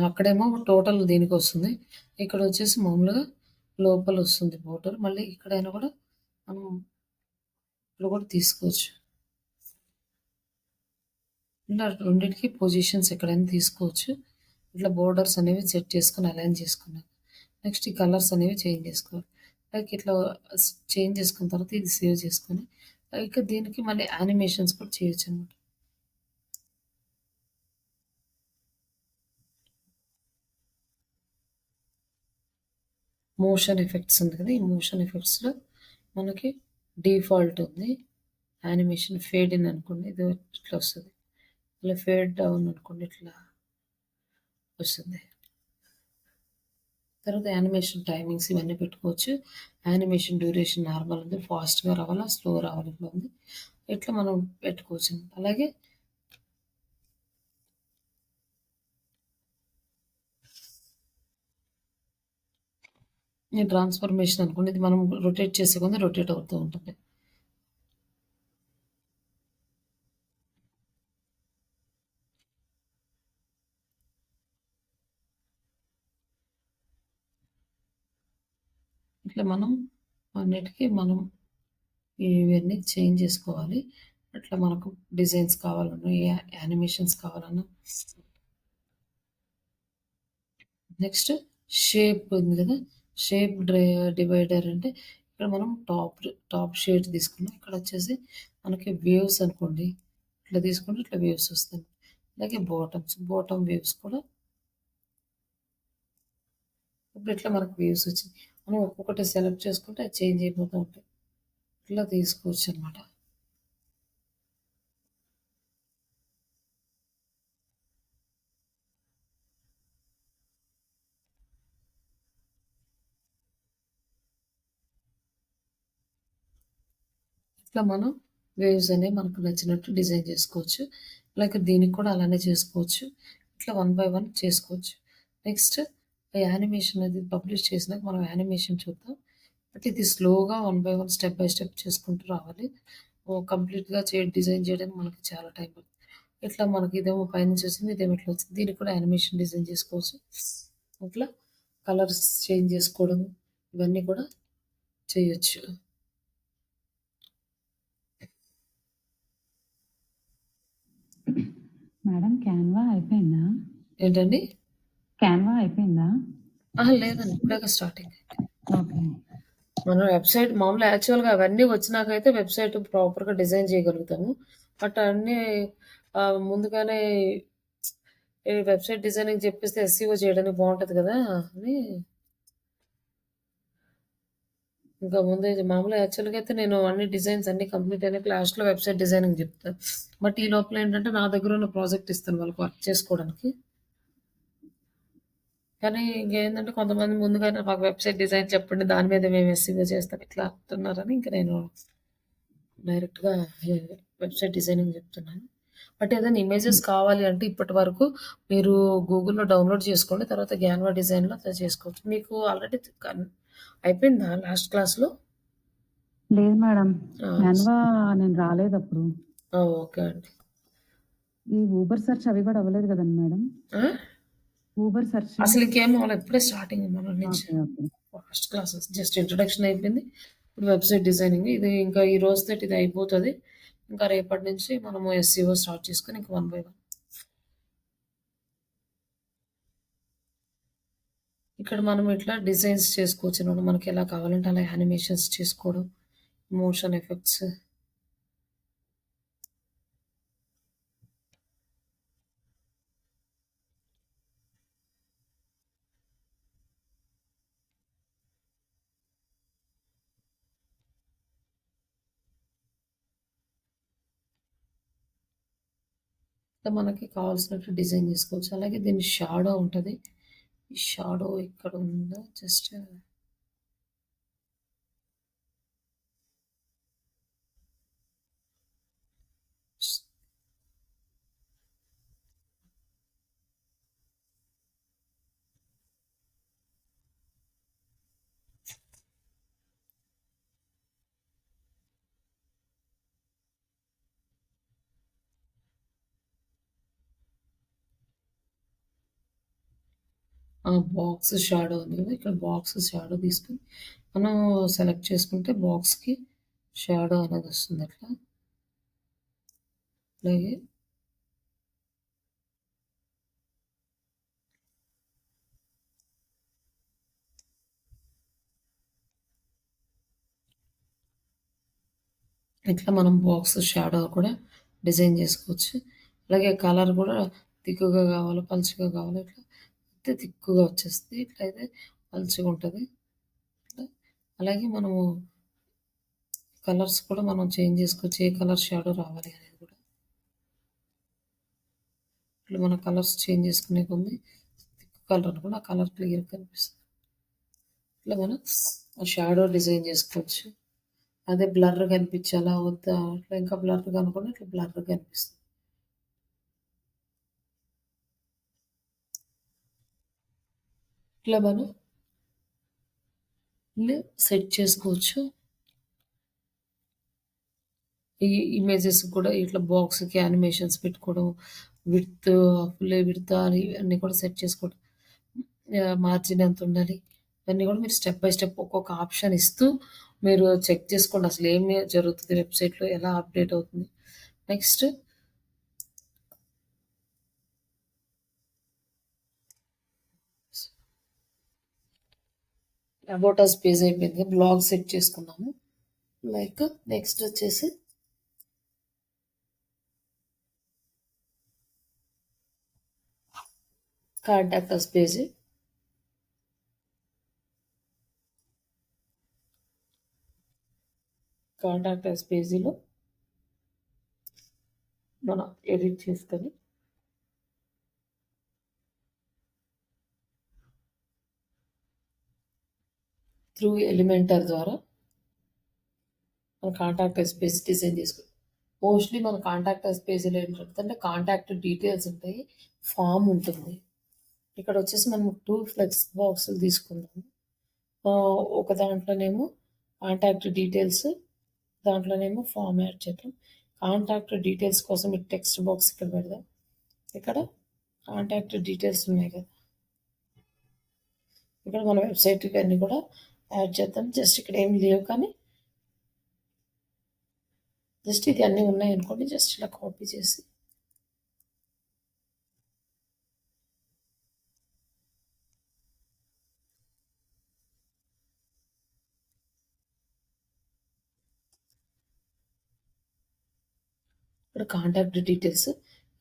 అక్కడేమో టోటల్ దీనికొస్తుంది. ఇక్కడొచ్చేసి మామూలుగా లోపలొస్తుంది బోర్డర్. మళ్ళీ ఇక్కడైనా కూడా మనం ఇక్కడ కూడా తీసుకోవచ్చు. ఇలా రెండిటికి పొజిషన్స్ ఎక్కడైనా తీసుకోవచ్చు. ఇట్లా బోర్డర్స్ అనేవి సెట్ చేసుకొని అలైన్ చేసుకున్నాను. నెక్స్ట్ ఈ కలర్స్ అనేవి చేంజ్ చేసుకోవాలి. లైక్ ఇట్లా చేంజ్ చేసుకున్న తర్వాత ఇది సేవ్ చేసుకొని ఇక దీనికి మళ్ళీ యానిమేషన్స్ కూడా చేయొచ్చు అనమాట. మోషన్ ఎఫెక్ట్స్ ఉంది కదా, ఈ మోషన్ ఎఫెక్ట్స్లో మనకి డిఫాల్ట్ ఉంది. యానిమేషన్ ఫేడ్ ఇన్ అనుకోండి, ఇది ఇట్లా వస్తుంది. ఇలా ఫేడ్ డౌన్ అనుకోండి, ఇట్లా వస్తుంది. తర్వాత యానిమేషన్ టైమింగ్స్ ఇవన్నీ పెట్టుకోవచ్చు. యానిమేషన్ డ్యూరేషన్ నార్మల్ ఉంది, ఫాస్ట్గా రావాలా, స్లో రావాలి, ఇట్లా ఉంది. ఇట్లా మనం పెట్టుకోవచ్చు. అలాగే ఈ ట్రాన్స్ఫర్మేషన్ అనుకోండి, ఇది మనం రొటేట్ చేసే కొంది రొటేట్ అవుతూ ఉంటుంది. ఇట్లా మనం అన్నిటికీ మనం ఇవన్నీ చేంజ్ చేసుకోవాలి. అట్లా మనకు డిజైన్స్ కావాలన్నా, యానిమేషన్స్ కావాలన్నా. నెక్స్ట్ షేప్ ఉంది కదా, షేప్ డివైడర్ అంటే ఇక్కడ మనం టాప్ షేడ్ తీసుకున్నాం. ఇక్కడ వచ్చేసి మనకి వేవ్స్ అనుకోండి, ఇట్లా తీసుకుంటే ఇట్లా వేవ్స్ వస్తాయి. అలాగే బాటమ్ వేవ్స్ కూడా ఇప్పుడు ఇట్లా మనకు వేవ్స్ వచ్చింది. మనం ఒక్కొక్కటి సెలెక్ట్ చేసుకుంటే అది చేంజ్ అయిపోతూ ఉంటాయి. ఇట్లా తీసుకోవచ్చు అనమాట. ఇట్లా మనం వేవ్స్ అనేవి మనకు నచ్చినట్టు డిజైన్ చేసుకోవచ్చు. అలాగే దీనికి కూడా అలానే చేసుకోవచ్చు. ఇట్లా 1 బై 1 చేసుకోవచ్చు. నెక్స్ట్ యానిమేషన్ అది పబ్లిష్ చేసినాక మనం యానిమేషన్ చూద్దాం. బట్ ఇది స్లోగా 1 బై 1 స్టెప్ బై స్టెప్ చేసుకుంటూ రావాలి. కంప్లీట్గా డిజైన్ చేయడానికి మనకి చాలా టైం పడుతుంది. ఇట్లా మనకి ఇదేమో పైనుంచి వచ్చింది, ఇదేమో ఇట్లా వచ్చింది. దీనికి కూడా యానిమేషన్ డిజైన్ చేసుకోవచ్చు. ఇట్లా కలర్స్ చేంజ్ చేసుకోవడం ఇవన్నీ కూడా చేయొచ్చు. మేడం క్యాన్వా అయిపోయిందా? ఏంటండి? క్యాన్వా అయిపోయిందా? లేదండి, ఇప్పుడే స్టార్టింగ్. ఓకే. మనం వెబ్సైట్ మామూలుగా యాక్చువల్గా అవన్నీ వచ్చినాకైతే వెబ్సైట్ ప్రాపర్గా డిజైన్ చేయగలుగుతాము. బట్ అన్నీ ముందుగానే ఈ వెబ్సైట్ డిజైనింగ్ చెప్పేస్తే ఎస్సీఓ చేయడానికి బాగుంటుంది కదా అని ఇంకా ముందే మామూలుగా యాక్చువల్గా అయితే నేను అన్ని డిజైన్స్ అన్ని కంప్లీట్ అయినాక లాస్ట్లో వెబ్సైట్ డిజైనింగ్ చెప్తాను. బట్ ఈ లోపల ఏంటంటే నా దగ్గర ఉన్న ప్రాజెక్ట్ ఇస్తాను వాళ్ళకి వర్క్ చేసుకోవడానికి. కానీ ఇంకేంటంటే కొంతమంది ముందుగానే మాకు వెబ్సైట్ డిజైన్ చెప్పండి, దాని మీద మేము ఎస్సీఓ చేస్తాం ఇట్లా అంటున్నారని ఇంకా నేను డైరెక్ట్గా వెబ్సైట్ డిజైనింగ్ చెప్తున్నాను. బట్ ఏదైనా ఇమేజెస్ కావాలి అంటే ఇప్పటి వరకు మీరు గూగుల్‌లో డౌన్లోడ్ చేసుకోండి. తర్వాత క్యాన్వా డిజైన్‌లో చేసుకోవచ్చు. మీకు ఆల్రెడీ అయిపోయిందా లాస్ట్ క్లాస్‌లో? లేదు మేడం. ఆ! క్యాన్వా నేను రాలేదప్పుడు. ఓకే అండి. ఈ ఊబర్ సెర్చ్ అవి కూడా అవ్వలేదు కదండి మేడం? ఆ? Uber search. అసలు ఇంకేం అవ్వలేదు, ఇప్పుడే స్టార్టింగ్ మన నుంచి. Okay. Okay. First classes just introduction అయిపోయింది. ఇప్పుడు వెబ్సైట్ డిజైనింగ్ ఇది ఇంకా ఈ రోజుతో ఇది అయిపోతుంది. ఇంకా రేపటి నుంచి మనము ఎస్సీఓ స్టార్ట్ చేసుకొని ఇంకా 1 బై 1 ఇక్కడ మనం ఇట్లా డిజైన్స్ చేసుకోవచ్చు అన్నమాట. మనకి ఎలా కావాలంటే అలా యానిమేషన్స్ చేసుకోవడం, మోషన్ ఎఫెక్ట్స్. ఇట్లా మనకి కావాల్సినట్టు డిజైన్ చేసుకోవచ్చు. అలాగే దీని షాడో ఉంటుంది. ఈ షాడో ఇక్కడ ఉందా జస్ట్ బాక్స్ షాడో ఉంది కదా, ఇక్కడ బాక్స్ షాడో తీసుకొని మనం సెలెక్ట్ చేసుకుంటే బాక్స్కి షాడో అనేది వస్తుంది అట్లా. అలాగే ఇట్లా మనం బాక్స్ షాడో కూడా డిజైన్ చేసుకోవచ్చు. అలాగే కలర్ కూడా తిక్కుగా కావాలి, పలుచగా కావాలి, ఇట్లా అయితే తిక్కుగా వచ్చేస్తుంది. ఇట్లయితే పలుచగా ఉంటుంది. అలాగే మనము కలర్స్ కూడా మనం చేంజ్ చేసుకోవచ్చు. ఏ కలర్ షాడో రావాలి అనేది కూడా ఇట్లా మన కలర్స్ చేంజ్ చేసుకునే కొంది థిక్ కలర్ అనుకోండి, ఆ కలర్ క్లియర్ కనిపిస్తుంది. ఇట్లా మనం షాడో డిజైన్ చేసుకోవచ్చు. అదే బ్లర్ కనిపించాలా వద్దా, అట్లా ఇంకా బ్లర్గా అనుకోండి, ఇట్లా బ్లర్గా కనిపిస్తుంది. ఇట్లా మనం సెట్ చేసుకోవచ్చు. ఈ ఇమేజెస్ కూడా ఇట్లా బాక్స్‌కి యానిమేషన్స్ పెట్టుకోవడం, విడ్త్, ఫుల్ విడ్త్ అని ఇవన్నీ కూడా సెట్ చేసుకోవడం. మార్జిన్ ఎంత ఉండాలి, ఇవన్నీ కూడా మీరు స్టెప్ బై స్టెప్ ఒక్కొక్క ఆప్షన్ ఇస్తూ మీరు చెక్ చేసుకోండి. అసలు ఏమి జరుగుతుంది వెబ్‌సైట్‌లో, ఎలా అప్డేట్ అవుతుంది. నెక్స్ట్ అబౌట్ అస్ పేజ్ అయిపోయింది. బ్లాగ్ సెట్ చేసుకున్నాము. లైక్ నెక్స్ట్ వచ్చేసి contact us page. Contact us పేజీలో మనం ఎడిట్ చేసుకొని త్రూ ఎలిమెంటర్ ద్వారా మన కాంటాక్ట్ అస్ పేజ్ డిజైన్ చేసుకుంటాం. మోస్ట్లీ మన కాంటాక్ట్ అస్ పేజీలో ఏంటంటే కాంటాక్ట్ డీటెయిల్స్ ఉంటాయి, ఫామ్ ఉంటుంది. ఇక్కడ వచ్చేసి మనం 2 ఫ్లెక్స్ బాక్సులు తీసుకుందాము. ఒక దాంట్లోనేమో కాంటాక్ట్ డీటెయిల్స్, దాంట్లోనేమో ఫామ్ యాడ్ చేద్దాం. కాంటాక్ట్ డీటెయిల్స్ కోసం ఈ టెక్స్ట్ బాక్స్ ఇక్కడ పెడదాం. ఇక్కడ కాంటాక్ట్ డీటెయిల్స్ ఉన్నాయి కదా, ఇక్కడ మన వెబ్సైట్ అన్నీ కూడా యాడ్ చేద్దాం. జస్ట్ ఇక్కడ ఏం లేవు కానీ జస్ట్ ఇది అన్నీ ఉన్నాయి అనుకోండి, జస్ట్ ఇలా కాపీ చేసి ఇక్కడ కాంటాక్ట్ డీటెయిల్స్,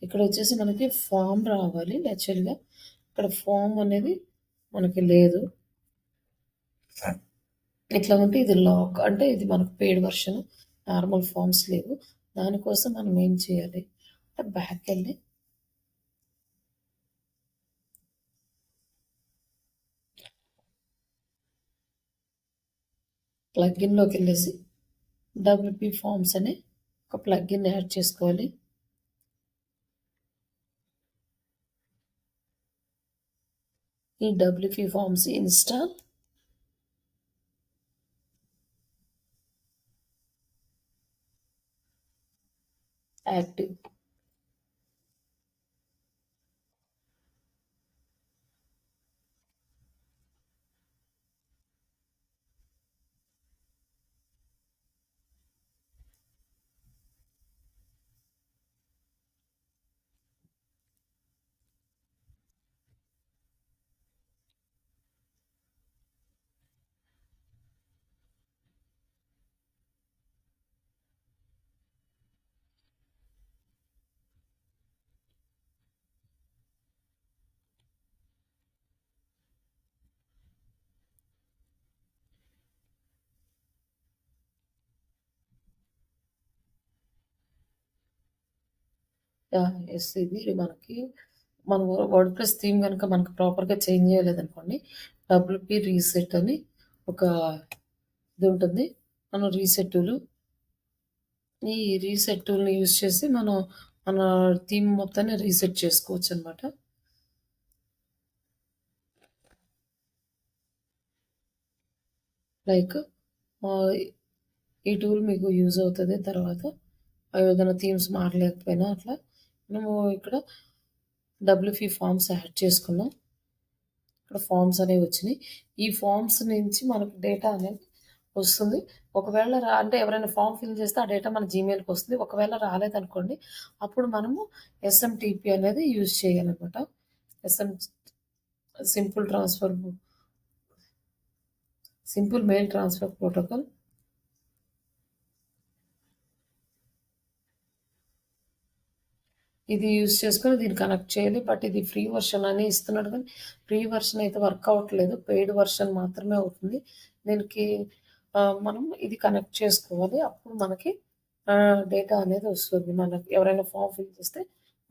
ఇక్కడ వచ్చేసి మనకి ఫామ్ రావాలి యాక్చువల్గా. ఇక్కడ ఫామ్ అనేది మనకి లేదు. ఇట్లా ఉంటే ఇది లాక్, అంటే ఇది మనకు పెయిడ్ వర్షన్, నార్మల్ ఫామ్స్ లేవు. దానికోసం మనం ఏం చేయాలి అంటే బ్యాక్ వెళ్ళి ప్లగ్ఇన్లోకి వెళ్ళేసి డబ్ల్యూపీ ఫామ్స్ అనే ఒక ప్లగ్ఇన్ యాడ్ చేసుకోవాలి. ఈ WP forms install active. Yes, ఇది మనకి మన వర్డ్ ప్లస్ థీమ్ కనుక మనకు ప్రాపర్గా చేంజ్ చేయలేదనుకోండి, డబ్ల్యూపీ రీసెట్ అని ఒక ఇది ఉంటుంది. మనం రీసెట్ టూల్, ఈ రీసెట్ టూల్ని యూజ్ చేసి మనం మన థీమ్ మొత్తాన్ని రీసెట్ చేసుకోవచ్చు అనమాట. లైక్ ఈ టూల్ మీకు యూజ్ అవుతుంది. తర్వాత ఏదైనా థీమ్స్ మారలేకపోయినా అట్లా మనము ఇక్కడ డబ్ల్యూపీ ఫామ్స్ యాడ్ చేసుకున్నాం. ఇక్కడ ఫామ్స్ అనేవి వచ్చినాయి. ఈ ఫామ్స్ నుంచి మనకు డేటా అనేది వస్తుంది. ఒకవేళ అంటే ఎవరైనా ఫామ్ ఫిల్ చేస్తే ఆ డేటా మన జీమెయిల్కి వస్తుంది. ఒకవేళ రాలేదనుకోండి, అప్పుడు మనము ఎస్ఎంటీపీ అనేది యూజ్ చేయాలన్నమాట. SM simple transfer, simple mail transfer protocol. ఇది యూజ్ చేసుకొని దీన్ని కనెక్ట్ చేయాలి. బట్ ఇది ఫ్రీ వర్షన్ అని ఇస్తున్నాడు కానీ ఫ్రీ వర్షన్ అయితే వర్క్ అవ్వట్లేదు. పెయిడ్ వర్షన్ మాత్రమే అవుతుంది. దీనికి మనం ఇది కనెక్ట్ చేసుకోవాలి. అప్పుడు మనకి డేటా అనేది వస్తుంది. మనకి ఎవరైనా ఫామ్ ఫిల్ చేస్తే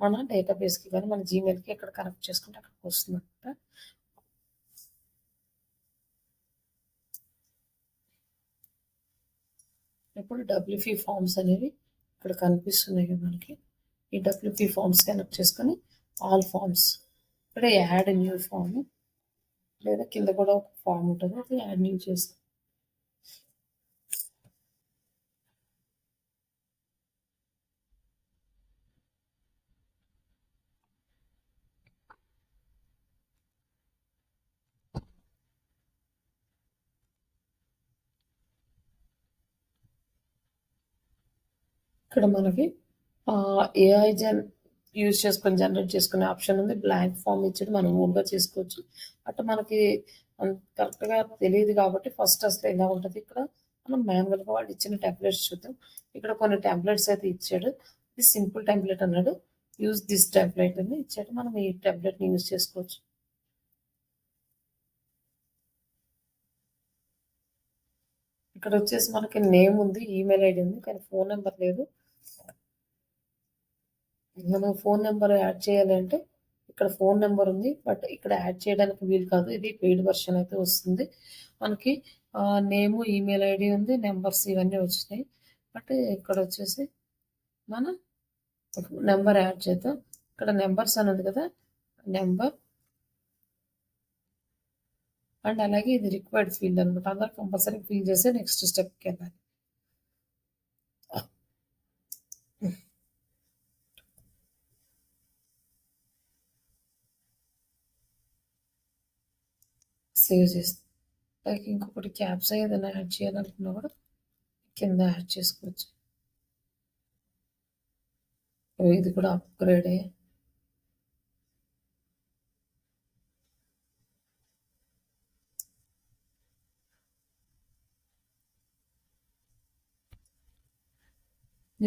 మన డేటాబేస్కి కానీ మన జీమెయిల్కి ఎక్కడ కనెక్ట్ చేసుకుంటే అక్కడికి వస్తుంది అనమాట. ఇప్పుడు డబ్ల్యూపీ ఫామ్స్ అనేవి ఇక్కడ కనిపిస్తున్నాయి కదా మనకి. ఈ డబ్ల్యూపీ ఫామ్స్ కనెక్ట్ చేసుకొని ఆల్ ఫామ్స్ ఇక్కడ యాడ్ న్యూ ఫామ్ లేదా కింద కూడా ఒక ఫామ్ ఉంటుంది, అది యాడ్ న్యూ చేస్తాం. ఇక్కడ మనకి ఏఐ యూజ్ చేసుకొని జనరేట్ చేసుకునే ఆప్షన్ ఉంది. బ్లాంక్ ఫామ్ ఇచ్చి మనం ఓన్గా చేసుకోవచ్చు. అటు మనకి కరెక్ట్గా తెలియదు కాబట్టి ఫస్ట్ అసలు ఎలా ఉంటుంది, ఇక్కడ మనం మాన్యువల్గా వాళ్ళు ఇచ్చిన టెంప్లెట్స్ చూద్దాం. ఇక్కడ కొన్ని టెంప్లెట్స్ అయితే ఇచ్చాడు. ఇది సింపుల్ టెంప్లెట్ అన్నాడు. యూజ్ దిస్ టెంప్లెట్ అని ఇచ్చాడు. మనం ఈ టెంప్లెట్ని యూజ్ చేసుకోవచ్చు. ఇక్కడ వచ్చేసి మనకి నేమ్ ఉంది, ఈమెయిల్ ఐడి ఉంది, కానీ ఫోన్ నెంబర్ లేదు. మనం ఫోన్ నెంబర్ యాడ్ చేయాలి అంటే ఇక్కడ ఫోన్ నెంబర్ ఉంది, బట్ ఇక్కడ యాడ్ చేయడానికి వీలు కాదు. ఇది పెయిడ్ వర్షన్ అయితే వస్తుంది. మనకి నేము, ఈమెయిల్ ఐడి ఉంది, నెంబర్స్ ఇవన్నీ వచ్చినాయి. బట్ ఇక్కడ వచ్చేసి మనం నెంబర్ యాడ్ చేద్దాం. ఇక్కడ నెంబర్స్ అని ఉంది కదా, నెంబర్ అండ్ అలాగే ఇది రిక్వైర్డ్ ఫీల్డ్ అనమాట. అందరూ కంపల్సరీ ఫిల్ చేసి నెక్స్ట్ స్టెప్కి వెళ్ళాలి. సేవ్ చేస్తాం. లైక్ ఇంకొకటి క్యాప్స్ ఏదైనా యాడ్ చేయాలనుకున్నా కూడా కింద యాడ్ చేసుకోవచ్చు. ఇది కూడా అప్గ్రేడే.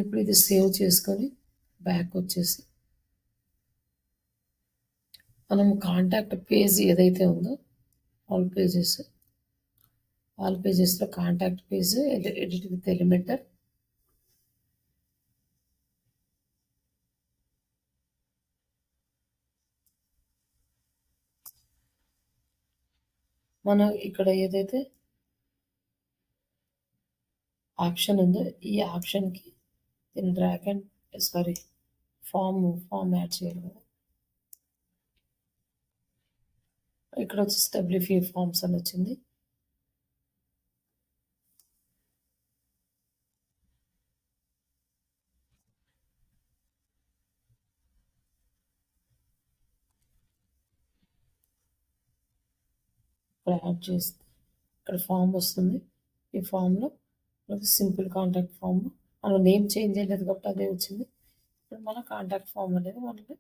ఇప్పుడు ఇది సేవ్ చేసుకొని బ్యాక్ వచ్చేసి మనం కాంటాక్ట్ పేజ్ ఏదైతే ఉందో ఆల్ పేజెస్లో contact page edit with Elementor. మనం ఇక్కడ ఏదైతే ఆప్షన్ ఉందో ఈ ఆప్షన్కి దీన్ని డ్రాగ్ అండ్ ఫామ్ యాడ్ చేయాలి కదా. ఇక్కడ వచ్చేసి డబ్ల్యూపీ ఫామ్స్ అని వచ్చింది. ఇక్కడ యాడ్ చేస్తే ఇక్కడ ఫామ్ వస్తుంది. ఈ ఫామ్లో సింపుల్ కాంటాక్ట్ ఫామ్ మనం నేమ్ చేంజ్ చేయలేదు కాబట్టి అదే వచ్చింది. ఇప్పుడు మన కాంటాక్ట్ ఫామ్ అనేది మనకి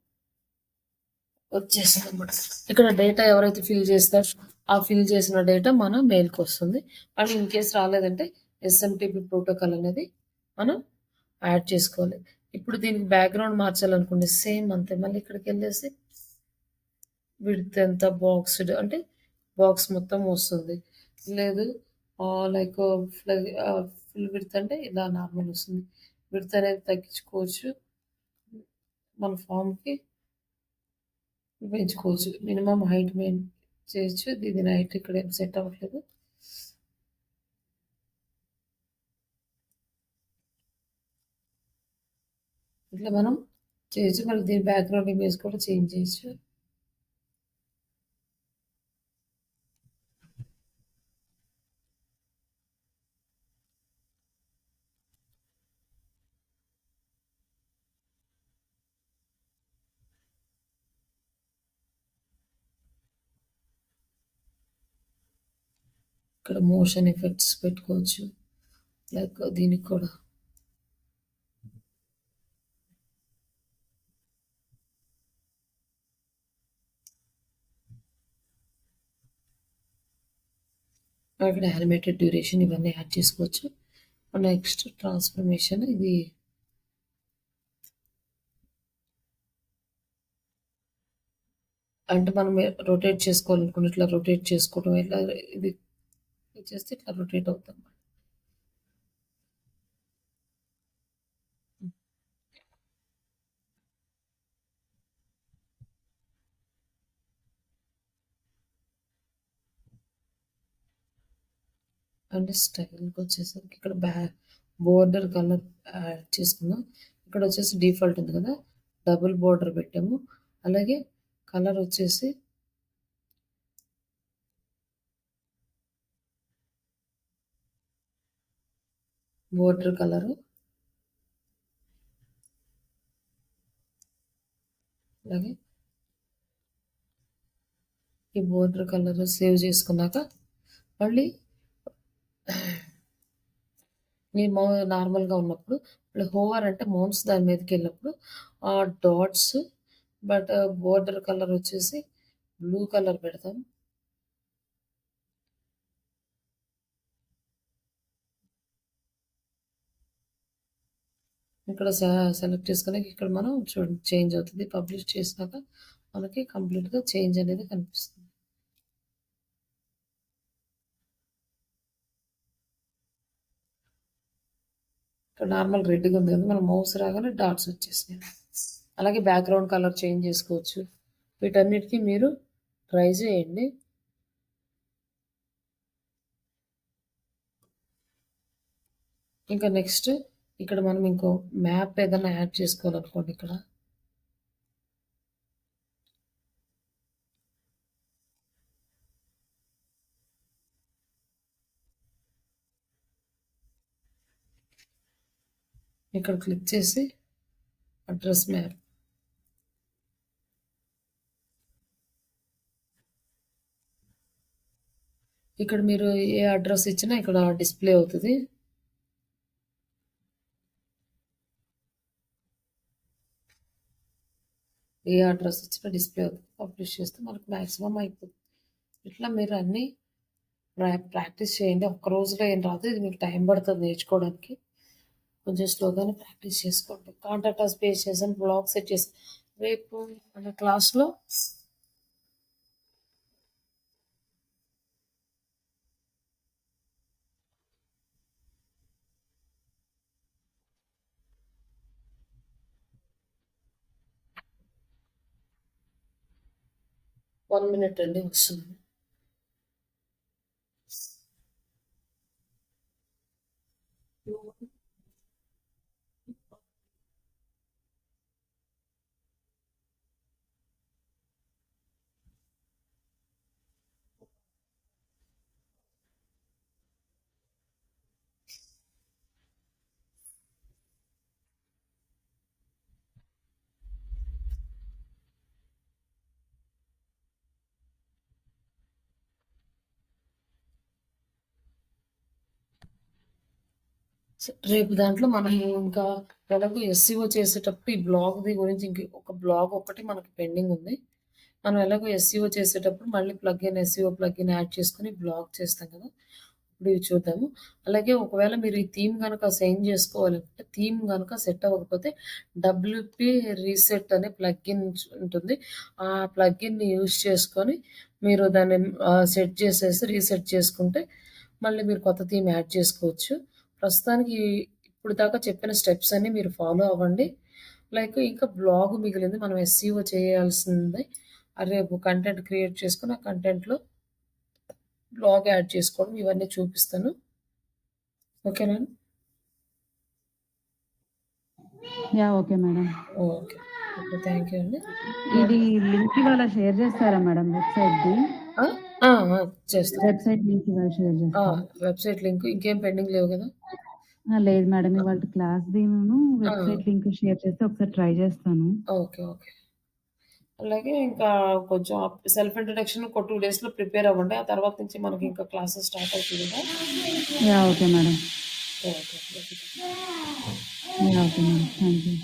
వచ్చేసింది అనమాట. ఇక్కడ డేటా ఎవరైతే ఫిల్ చేస్తారో ఆ ఫిల్ చేసిన డేటా మన మెయిల్కి వస్తుంది. అండ్ ఇన్ కేస్ రాలేదంటే ఎస్ఎంటిపి ప్రోటోకాల్ అనేది మనం యాడ్ చేసుకోవాలి. ఇప్పుడు దీనికి బ్యాక్గ్రౌండ్ మార్చాలనుకోండి, సేమ్ అంతే. మళ్ళీ ఇక్కడికి వెళ్ళేసి విడ్త్ ఎంత బాక్స్డ్ అంటే బాక్స్ మొత్తం వస్తుంది. లేదు లైక్ ఫుల్ విడ్త్ అంటే ఇలా నార్మల్ వస్తుంది. విడ్త్ అనేది తగ్గించుకోవచ్చు, మన ఫామ్కి పెంచుకోవచ్చు. మినిమం హైట్ చేయొచ్చు. ఇది హైట్ ఇక్కడ ఏం సెట్ అవ్వట్లేదు. ఇట్లా మనం చేయొచ్చు. మళ్ళీ దీని బ్యాక్గ్రౌండ్ ఇమేజ్ కూడా చేంజ్ చేయొచ్చు. ఇక్కడ మోషన్ ఎఫెక్ట్స్ పెట్టుకోవచ్చు. లైక్ దీనికి కూడా ఇక్కడ యానిమేటెడ్ డ్యూరేషన్ ఇవన్నీ యాడ్ చేసుకోవచ్చు. నెక్స్ట్ ట్రాన్స్ఫర్మేషన్, ఇది అంటే మనం రొటేట్ చేసుకోవాలనుకుంటే ఇట్లా రొటేట్ చేసుకోవడం ఇట్లా ఇది చేస్తే ఇట్లా రొటేట్ అవుతుంది. అంటే స్టైల్కి వచ్చేసరికి ఇక్కడ బోర్డర్ కలర్ యాడ్ చేసుకుందాం. ఇక్కడ వచ్చేసి డిఫాల్ట్ ఉంది కదా, డబుల్ బోర్డర్ పెట్టాము. అలాగే కలర్ వచ్చేసి బోర్డర్ కలరు అలాగే ఈ బోర్డర్ కలర్ సేవ్ చేసుకున్నాక మళ్ళీ నేను నార్మల్గా ఉన్నప్పుడు మళ్ళీ హోవర్ అంటే మౌన్స్ దాని మీదకి వెళ్ళినప్పుడు ఆ డాట్స్ బట్ బోర్డర్ కలర్ వచ్చేసి బ్లూ కలర్ పెడతాం. ఇక్కడ సెలెక్ట్ చేసుకుని ఇక్కడ మనం చూడండి చేంజ్ అవుతుంది. పబ్లిష్ చేసినాక మనకి కంప్లీట్గా చేంజ్ అనేది కనిపిస్తుంది. ఇక్కడ నార్మల్ రెడ్గా ఉంది కదా, మనం మౌస్ రాగానే డాట్స్ వచ్చేసినాయి. అలాగే బ్యాక్గ్రౌండ్ కలర్ చేంజ్ చేసుకోవచ్చు. వీటన్నిటికీ మీరు ట్రై చేయండి. ఇంకా నెక్స్ట్ ఇక్కడ మనం ఇంకో మ్యాప్ ఏదైనా యాడ్ చేసుకోవాలనుకోండి. ఇక్కడ క్లిక్ చేసి అడ్రస్ మ్యాప్, ఇక్కడ మీరు ఏ అడ్రస్ ఇచ్చినా ఇక్కడ డిస్ప్లే అవుతుంది. ఏ అడ్రస్ ఇచ్చినా డిస్ప్లే అవుతుంది. పబ్లిష్ చేస్తే మనకు మ్యాక్సిమం అయిపోతుంది. ఇట్లా మీరు అన్నీ ప్రాక్టీస్ చేయండి. ఒక్క రోజులో ఏం రాదు, ఇది మీకు టైం పడుతుంది నేర్చుకోవడానికి. కొంచెం స్లోగానే ప్రాక్టీస్ చేసుకోండి. కాంటాక్ట్ అస్ పేజ్ చేసాను, బ్లాగ్ సెట్ చేసాను. రేపు మన క్లాస్లో వన్ మినిట్ అండి వస్తుంది. రేపు దాంట్లో మనం ఇంకా ఎలాగో ఎస్సీఓ చేసేటప్పుడు ఈ బ్లాగ్ది గురించి ఒక బ్లాగ్ ఒకటి మనకి పెండింగ్ ఉంది. మనం ఎలాగో ఎస్సీఓ చేసేటప్పుడు మళ్ళీ ఎస్సీఓ ప్లగ్ఇన్ యాడ్ చేసుకొని బ్లాగ్ చేస్తాం కదా, ఇప్పుడు ఇవి చూద్దాము. అలాగే ఒకవేళ మీరు ఈ థీమ్ కనుక చేంజ్ చేసుకోవాలంటే, థీమ్ కనుక సెట్ అవ్వకపోతే డబ్ల్యూపీ రీసెట్ అనే ప్లగ్ఇన్ ఉంటుంది. ఆ ప్లగ్ఇన్ని యూజ్ చేసుకొని మీరు దాన్ని సెట్ చేసేసి రీసెట్ చేసుకుంటే మళ్ళీ మీరు కొత్త థీమ్ యాడ్ చేసుకోవచ్చు. ప్రస్తుతానికి ఇప్పుడు దాకా చెప్పిన స్టెప్స్ అన్ని మీరు ఫాలో అవ్వండి. లైక్ ఇంకా బ్లాగ్ మిగిలింది, మనం ఎస్సీఓ చేయాల్సింది. రేపు కంటెంట్ క్రియేట్ చేసుకుని ఆ కంటెంట్లో బ్లాగ్ యాడ్ చేసుకోవడం ఇవన్నీ చూపిస్తాను. ఓకేనా? Okay madam. Okay, okay, thank you అండి. ఇది లింక్ ఇవాళ షేర్ చేస్తారా మేడం వెబ్సైట్ది? చేస్తాను. వెబ్సైట్ లింక్ ఇవాళ షేర్ చేస్తారా? వెబ్సైట్ లింక్ ఇంకేం పెండింగ్ లేవు కదా? లేదు మేడం, ఇవాళ క్లాస్‌ది వెబ్సైట్ లింక్ షేర్ చేస్తే ఒకసారి ట్రై చేస్తాను. Okay, okay. అలాగే ఇంకా కొంచెం సెల్ఫ్ ఇంట్రడక్షన్ ఒక 2 డేస్‌లో ప్రిపేర్ అవ్వండి. ఆ తర్వాత నుంచి మనకి ఇంకా క్లాసెస్ స్టార్ట్ అవుతుంది కదా. Okay madam. Okay, okay. Okay madam, thank you.